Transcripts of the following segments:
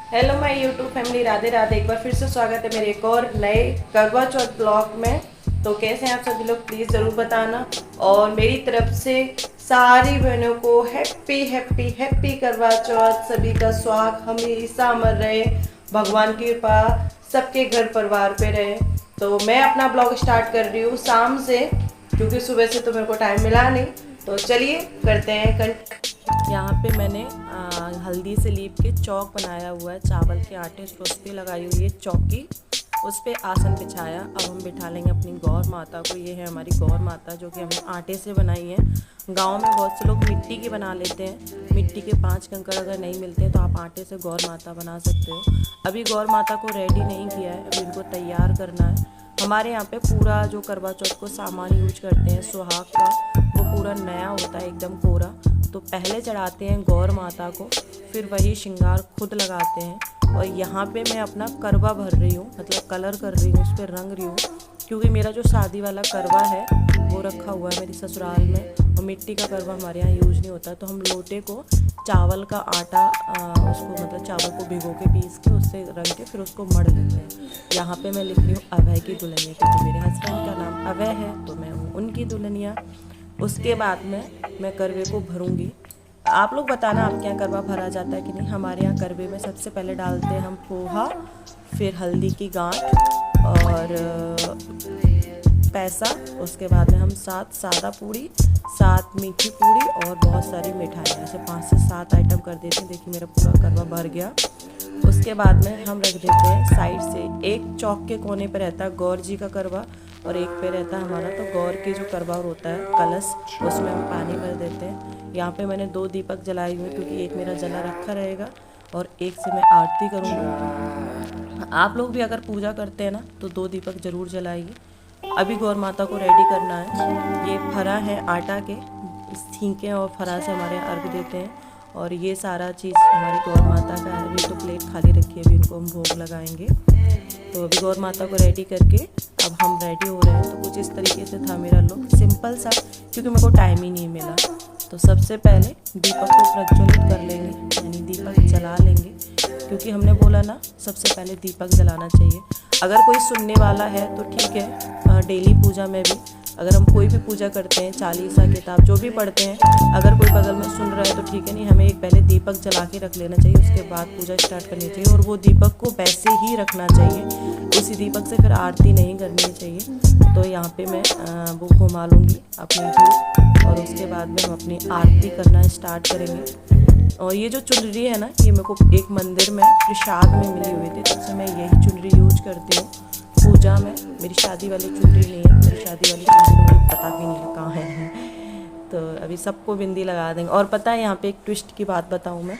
Hello my YouTube family, Radhe Radhe. एक बार फिर से स्वागत है मेरे एक और नए करवा चौथ ब्लॉग में। तो कैसे हैं आप सभी लोग, प्लीज़ ज़रूर बताना। और मेरी तरफ से सारी बहनों को हैप्पी हैप्पी हैप्पी करवा चौथ। सभी का स्वाग हमेशा अमर रहे, भगवान की कृपा सबके घर परिवार पे रहे। तो मैं अपना ब्लॉग स्टार्ट कर रही हूँ शाम से, क्योंकि सुबह से तो मेरे को टाइम मिला नहीं। तो चलिए करते हैं। यहाँ पे मैंने हल्दी से लीप के चौक बनाया हुआ है, चावल के आटे से उस पर लगाई हुई है चौकी, उस पर आसन बिछाया। अब हम बिठा लेंगे अपनी गौर माता को। ये है हमारी गौर माता जो कि हमने आटे से बनाई है। गांव में बहुत से लोग मिट्टी की बना लेते हैं। मिट्टी के 5 कंकड़ अगर नहीं मिलते हैं तो आप आटे से गौर माता बना सकते हो। अभी गौर माता को रेडी नहीं किया है, अभी इनको तैयार करना है। हमारे यहाँ पे पूरा जो करवा चौथ को सामान यूज करते हैं सुहाग का, वो पूरा नया होता है, एकदम कोरा। तो पहले चढ़ाते हैं गौर माता को, फिर वही श्रृंगार खुद लगाते हैं। और यहाँ पे मैं अपना करवा भर रही हूँ, मतलब कलर कर रही हूँ, उस पर रंग रही हूँ। क्योंकि मेरा जो शादी वाला करवा है वो रखा हुआ है मेरी ससुराल में, और मिट्टी का करवा हमारे यहाँ यूज नहीं होता। तो हम लोटे को चावल का आटा, उसको मतलब चावल को भिगो के पीस के उससे रंग के फिर उसको मढ़ लेते हैं। यहाँ पे मैं लिख रही हूँ अभय की दुल्हनिया, क्योंकि मेरे हस्बैंड का नाम अभय है तो मैं हूँ उनकी दुल्हनिया। उसके बाद में मैं करवे को भरूंगी। आप लोग बताना आपके यहाँ करवा भरा जाता है कि नहीं। हमारे यहाँ करवे में सबसे पहले डालते हैं हम पोहा, फिर हल्दी की गांठ और पैसा। उसके बाद में हम 7 सादा पूड़ी, 7 मीठी पूड़ी और बहुत सारी मिठाइयाँ, ऐसे 5 से 7 आइटम कर देते हैं। देखिए मेरा पूरा करवा भर गया। उसके बाद में हम रख देते हैं साइड से, एक चौक के कोने पे रहता है गौर जी का करवा और एक पे रहता है हमारा। तो गौर के जो करवा होता है कलश, उसमें हम पानी भर देते हैं। यहाँ पे मैंने 2 दीपक जलाए हुए, क्योंकि एक मेरा जला रखा रहेगा और एक से मैं आरती करूँगी। आप लोग भी अगर पूजा करते हैं ना तो 2 दीपक ज़रूर जलाइए। अभी गौर माता को रेडी करना है। ये फरा है आटा के, छींके और फरा से हमारे अर्घ देते हैं। और ये सारा चीज़ हमारी गौर माता का है। अभी तो प्लेट खाली रखी है, अभी इनको हम भोग लगाएंगे। तो अभी गौर माता को रेडी करके अब हम रेडी हो रहे हैं। तो कुछ इस तरीके से था मेरा लुक, सिंपल सा, क्योंकि मेरे को टाइम ही नहीं मिला। तो सबसे पहले दीपक को प्रज्वलित कर लेंगे, यानी दीपक जला लेंगे, क्योंकि हमने बोला ना सबसे पहले दीपक जलाना चाहिए। अगर कोई सुनने वाला है तो ठीक है, डेली पूजा में भी अगर हम कोई भी पूजा करते हैं, चालीसा किताब जो भी पढ़ते हैं, अगर कोई बगल में सुन रहा है तो ठीक है, नहीं हमें एक पहले दीपक जला के रख लेना चाहिए, उसके बाद पूजा स्टार्ट करनी चाहिए। और वो दीपक को वैसे ही रखना चाहिए, उसी दीपक से फिर आरती नहीं करनी चाहिए। तो यहाँ पे मैं वो घुमा लूँगी अपनी धूप, और उसके बाद में हम अपनी आरती करना स्टार्ट करेंगे। और ये जो चुनरी है ना, ये मेरे को एक मंदिर में प्रसाद में मिली हुई थी, तब से मैं यही चुनरी यूज करती हूँ पूजा में। मेरी शादी वाली चुनरी नहीं है, मेरी शादी वाली चुनरी मुझे पता भी नहीं है कहाँ है। तो अभी सबको बिंदी लगा देंगे। और पता है यहाँ पे एक ट्विस्ट की बात बताऊँ मैं,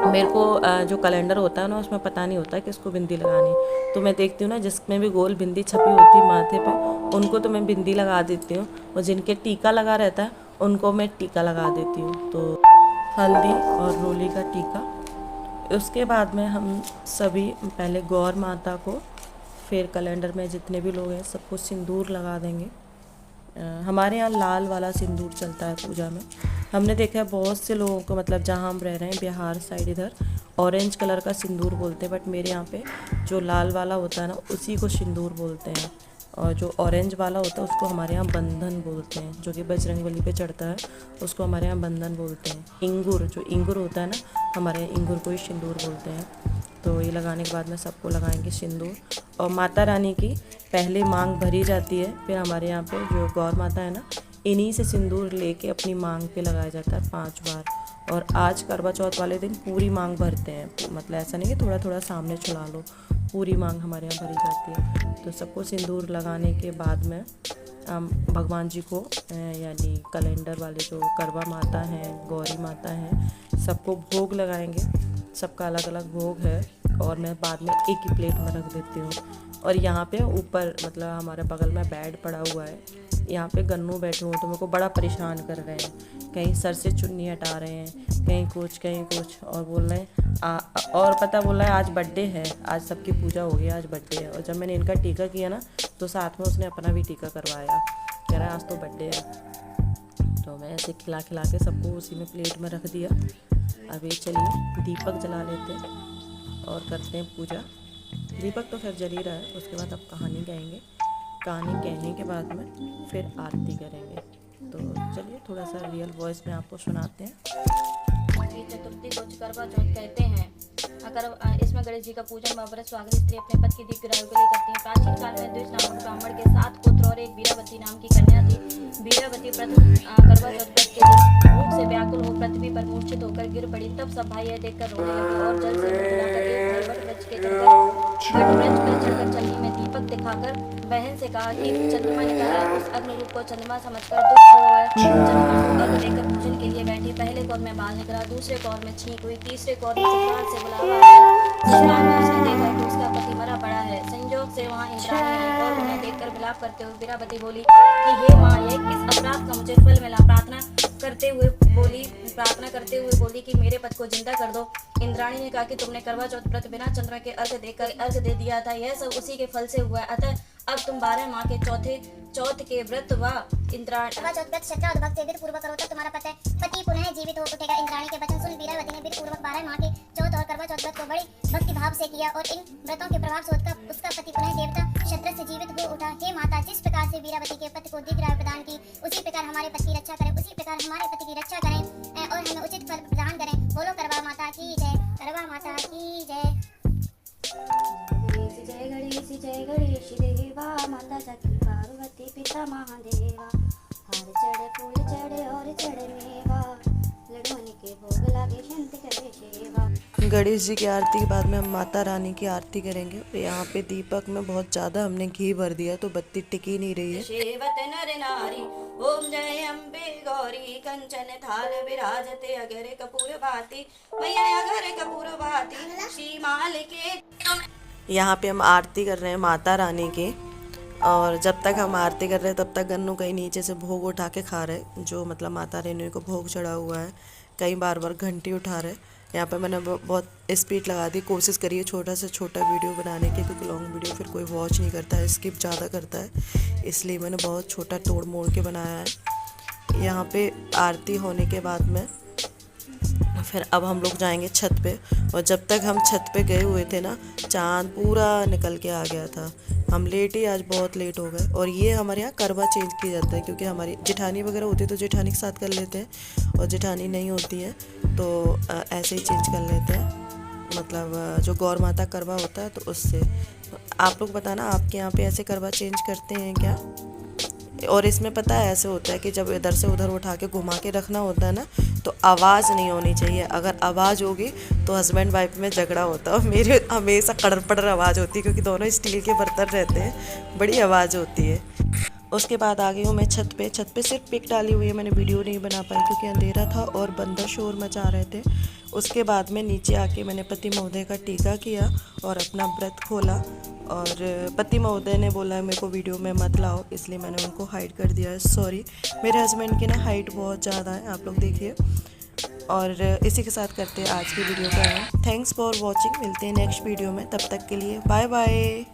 मेरे को जो कैलेंडर होता है ना, उसमें पता नहीं होता कि इसको बिंदी लगानी। तो मैं देखती हूँ ना, जिसमें भी गोल बिंदी छपी होती है माथे पे, उनको तो मैं बिंदी लगा देती हूँ, और जिनके टीका लगा रहता है उनको मैं टीका लगा देती हूँ। तो हल्दी और रोली का टीका। उसके बाद में हम सभी पहले गौर माता को, फिर कैलेंडर में जितने भी लोग हैं सबको सिंदूर लगा देंगे। हमारे यहाँ लाल वाला सिंदूर चलता है पूजा में। हमने देखा है बहुत से लोगों को, मतलब जहाँ हम रह रहे हैं बिहार साइड, इधर ऑरेंज कलर का सिंदूर बोलते हैं, बट मेरे यहाँ पे जो लाल वाला होता है ना, उसी को सिंदूर बोलते हैं। और जो ऑरेंज वाला होता है उसको हमारे यहाँ बंधन बोलते हैं, जो कि बजरंगबली पे चढ़ता है, उसको हमारे यहाँ बंधन बोलते हैं। इंगूर, जो इंगूर होता है ना, हमारे यहाँ इंगूर को ही सिंदूर बोलते हैं। तो ये लगाने के बाद में सबको लगाएंगे सिंदूर। और माता रानी की पहले मांग भरी जाती है, फिर हमारे यहाँ पे जो गौर माता है ना, इन्हीं से सिंदूर लेके अपनी मांग पे लगाया जाता है 5 बार। और आज करवा चौथ वाले दिन पूरी मांग भरते हैं, मतलब ऐसा नहीं कि थोड़ा थोड़ा सामने छुड़ा लो, पूरी मांग हमारे यहाँ भरी जाती है। तो सबको सिंदूर लगाने के बाद में हम भगवान जी को, यानी कैलेंडर वाले जो करवा माता हैं, गौरी माता हैं, सबको भोग लगाएंगे। सबका अलग अलग भोग है, और मैं बाद में एक ही प्लेट में रख देती हूँ। और यहाँ पे ऊपर, मतलब हमारे बगल में बेड पड़ा हुआ है, यहाँ पे गन्नू बैठे हुए तो मेरे को बड़ा परेशान कर रहे हैं। कहीं सर से चुन्नी हटा रहे हैं, कहीं कुछ कहीं कुछ, और बोल रहे हैं और पता बोल रहा है आज बर्थडे है, आज सबकी पूजा हो गई, आज बर्थडे है। और जब मैंने इनका टीका किया ना, तो साथ में उसने अपना भी टीका करवाया, कह रहा है आज तो बर्थडे है। तो मैं ऐसे खिला खिला के सबको उसी में प्लेट में रख दिया। अभी चलिए दीपक जला लेते हैं। और करते हैं पूजा। दीपक तो खैर जल ही रहा है। उसके बाद अब कहानी गाएंगे। कहानी कहने के बाद में फिर आरती करेंगे। तो चलिए थोड़ा सा रियल वॉइस में आपको सुनाते हैं। चतुर्थी को करवा चौथ कहते हैं। इसमें गणेश जी का पूजन व्रत स्वागत स्त्री अपने पति की दीर्घायु के लिए करती है। प्राचीन काल में द्विज नामक ब्राह्मण के 7 पुत्र और एक वीरावती नाम की कन्या थी। वीरावती प्रथम करवा चौथ व्रत के दिन भूख से व्याकुल हो पृथ्वी पर मूर्छित होकर गिर पड़ी। तब सब भाई यह देखकर रोने लगे और जल से मुंह धुलाकर एक भाई वट वृक्ष पर चढ़कर चलनी में दीपक दिखाकर बहन से कहा कि चंद्रमा निकल रहा है। उस अग्नि रूप को चंद्रमा समझकर दुख हुआ। चंद्रमा को अर्घ देकर पूजन के लिए बैठी। पहले कौर में बाल निकला, दूसरे कौर में छींक हुई, तीसरे कौर में ससुराल से बुलावा आया। ससुराल में उसने देखा कि उसका पति मरा पड़ा है। संयोग से वहाँ इंद्राणी आई और उन्हें देखकर विलाप करते हुए वीरावती बोली कि हे माँ, यह किस अपराध का मुझे फल मिला। प्रार्थना करते हुए बोली कि मेरे पति को जिंदा कर दो। इंद्राणी ने कहा कि तुमने करवा चौथ व्रत बिना चंद्रमा के अर्घ दे दिया था। यह सब उसी के फल से हुआ है। अतः अब तुम 12 माह के चौथ के व्रत व इंद्राणी करवा चौथ व्रत श्रद्धा और भक्ति विधि पूर्वक करो तो तुम्हारा पति पुनः जीवित हो उठेगा। इंद्राणी के वचन सुन वीरावती ने विधि पूर्वक 12 माह के चौथ और करवा चौथ व्रत को बड़ी भक्ति भाव से किया और इन व्रतों के प्रभाव से उसका पति पुनः देवता क्षत्र से जीवित हो उठा। हे माता, जिस प्रकार से वीरावती के पति को दीर्घायु प्रदान की, उसी प्रकार हमारे पति की रक्षा करें, उसी प्रकार हमारे पति की रक्षा करें और हमें उचित फल प्रदान करें। बोलो करवा माता की जय, करवा माता की जय। जय गणेश जय गणेश देवा, माता सखी पार्वती पिता महादेवा। हार चढ़े फूल चढ़े और चढ़े मेवा, लड्डून के भोग लागे शांति करे सेवा। गणेश जी की आरती के बाद में हम माता रानी की आरती करेंगे। और यहाँ पे दीपक में बहुत ज़्यादा हमने घी भर दिया तो बत्ती टिकी नहीं रही है। सेवत नर नारी ओम जय अम्बे गौरी, कंचन थाल विराजते अगर कपूर भाती, मैया अगर कपूर भाती श्रीमाल के। यहाँ पे हम आरती कर रहे हैं माता रानी की। और जब तक हम आरती कर रहे हैं तब तक गन्नू कहीं नीचे से भोग उठा के खा रहे, जो मतलब माता रानी को भोग चढ़ा हुआ है। कहीं बार बार घंटी उठा रहे। यहाँ पे मैंने बहुत स्पीड लगा दी, कोशिश करी है छोटा से छोटा वीडियो बनाने की, क्योंकि लॉन्ग वीडियो फिर कोई वॉच नहीं करता है, स्किप ज़्यादा करता है, इसलिए मैंने बहुत छोटा तोड़ मोड़ के बनाया है। यहाँ पे आरती होने के बाद में फिर अब हम लोग जाएंगे छत पे। और जब तक हम छत पे गए हुए थे ना, चांद पूरा निकल के आ गया था। हम लेट ही आज बहुत लेट हो गए। और ये हमारे यहाँ करवा चेंज किया जाता है, क्योंकि हमारी जेठानी वगैरह होती है तो जेठानी के साथ कर लेते हैं, और जेठानी नहीं होती है तो ऐसे ही चेंज कर लेते हैं। मतलब जो गौर माता करवा होता है तो उससे। आप लोग बताना आपके यहाँ पे ऐसे करवा चेंज करते हैं क्या। और इसमें पता है ऐसे होता है कि जब इधर से उधर उठा के घुमा के रखना होता है ना, तो आवाज़ नहीं होनी चाहिए। अगर आवाज़ होगी तो हस्बैंड वाइफ में झगड़ा होता है। और मेरे हमेशा कड़र आवाज़ होती है, क्योंकि दोनों स्टील के बर्तन रहते हैं, बड़ी आवाज़ होती है। उसके बाद आ गई हूँ मैं छत पे सिर्फ पिक डाली हुई है, मैंने वीडियो नहीं बना पाई क्योंकि अंधेरा था और बंदर शोर मचा रहे थे। उसके बाद में नीचे आके मैंने पति महोदय का टीका किया और अपना व्रत खोला। और पति महोदय ने बोला मेरे को वीडियो में मत लाओ, इसलिए मैंने उनको हाइड कर दिया है। सॉरी, मेरे हस्बैंड की ना हाइट बहुत ज़्यादा है, आप लोग देखिए। और इसी के साथ करते हैं आज की वीडियो का एंड। Thanks for watching. मिलते हैं नेक्स्ट वीडियो में, तब तक के लिए बाय बाय।